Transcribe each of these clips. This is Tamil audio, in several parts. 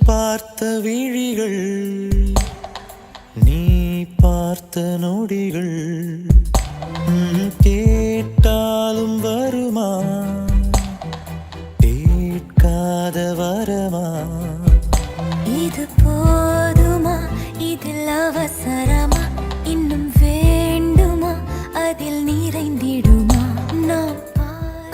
பார்த்த விழிகள், நீ பார்த்த நொடிகள், கேட்டாலும் வருமா கேட்காத வரமா? இது போதுமா, இதில் அவசரமா, இன்னும் வேண்டுமா, அதில் நிறைந்திடுமா? நாம்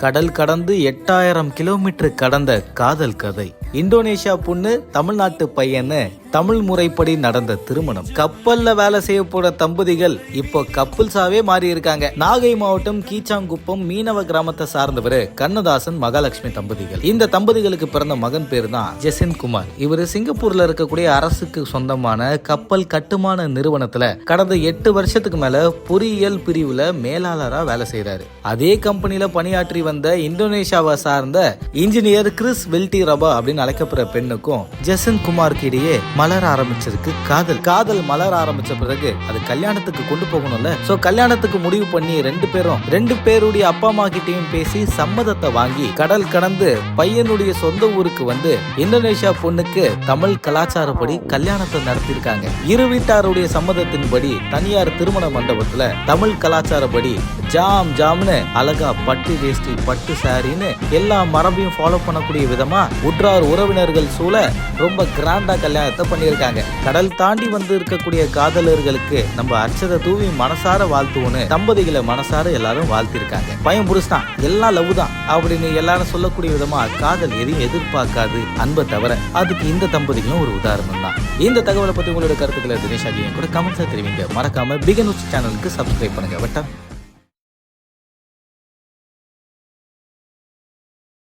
கடல் கடந்து 8000 கிலோமீட்டர் கடந்த காதல் கதை. இந்தோனேஷியா பொண்ணு தமிழ்நாட்டு பையன்னு தமிழ் முறைப்படி நடந்த திருமணம். கப்பல்ல வேலை செய்ய போற தம்பதிகள் இப்போ கப்புல்ஸாவே மாறி இருக்காங்க. நாகை மாவட்டம் கீச்சாங்குப்பம் மீனவ கிராமத்தை சார்ந்தவர் கண்ணதாசன் மகாலட்சுமி தம்பதிகள். இந்த தம்பதிகளுக்கு பிறந்த மகன் பேர் தான் ஜெசின் குமார். இவர் சிங்கப்பூர்ல இருக்கக்கூடிய அரசுக்கு சொந்தமான கப்பல் கட்டுமான நிறுவனத்துல கடந்த 8 வருஷத்துக்கு மேல பொறியியல் பிரிவுல மேலாளரா வேலை செய்யறாரு. அதே கம்பெனில பணியாற்றி வந்த இந்தோனேஷியாவை சார்ந்த இன்ஜினியர் கிறிஸ் வெல்டி ரபா அப்படின்னு அழைக்கப்படுற பெண்ணுக்கும் ஜெசின் குமாருக்கு இடையே மலர ஆரம்பிச்சிருக்கு காதல் மலர ஆரம்பிச்ச பிறகு அது கல்யாணத்துக்கு கொண்டு போகணும்ல. சோ கல்யாணத்துக்கு முடிவு பண்ணி ரெண்டு பேருடைய அப்பா அம்மா கிட்டையும் பேசி சம்மதத்தை வாங்கி கடல் கடந்து பையனுடைய சொந்த ஊருக்கு வந்து இந்தோனேஷியா பொண்ணுக்கு தமிழ் கலாச்சாரப்படி கல்யாணத்தை நடத்திருக்காங்க. இரு வீட்டாருடைய சம்மதத்தின்படி தனியார் திருமண மண்டபத்துல தமிழ் கலாச்சாரப்படி ஜாம்னு அழகா பட்டு வேஷ்டி பட்டு சாரின்னு எல்லா மரபையும் ஃபாலோ பண்ணக்கூடிய விதமா உற்றார் உறவினர்கள் சூழ ரொம்ப கிராண்டா கல்யாணத்தை பண்ணியிருக்காங்க. கடல் தாண்டி வந்து இருக்கக்கூடிய காதலர்களுக்கு நம்ம அர்ச்சதை தூவி மனசார வாழ்த்துவோன்னு தம்பதிகளை மனசார எல்லாரும் வாழ்த்திருக்காங்க. பையன் புருஷன் எல்லாம் லவ் தான் அப்படின்னு எல்லாரும் சொல்லக்கூடிய விதமா காதல் எதையும் எதிர்பார்க்காது அன்பை தவிர. அதுக்கு இந்த தம்பதிகளும் ஒரு உதாரணம் தான். இந்த தகவலை பத்தி உங்களோட கருத்துக்களை தினேஷ் கூட கமெண்ட்ஸ்ல தெரிவிங்க. மறக்காம பிக் நியூஸ் சேனலுக்கு சப்ஸ்கிரைப் பண்ணுங்க.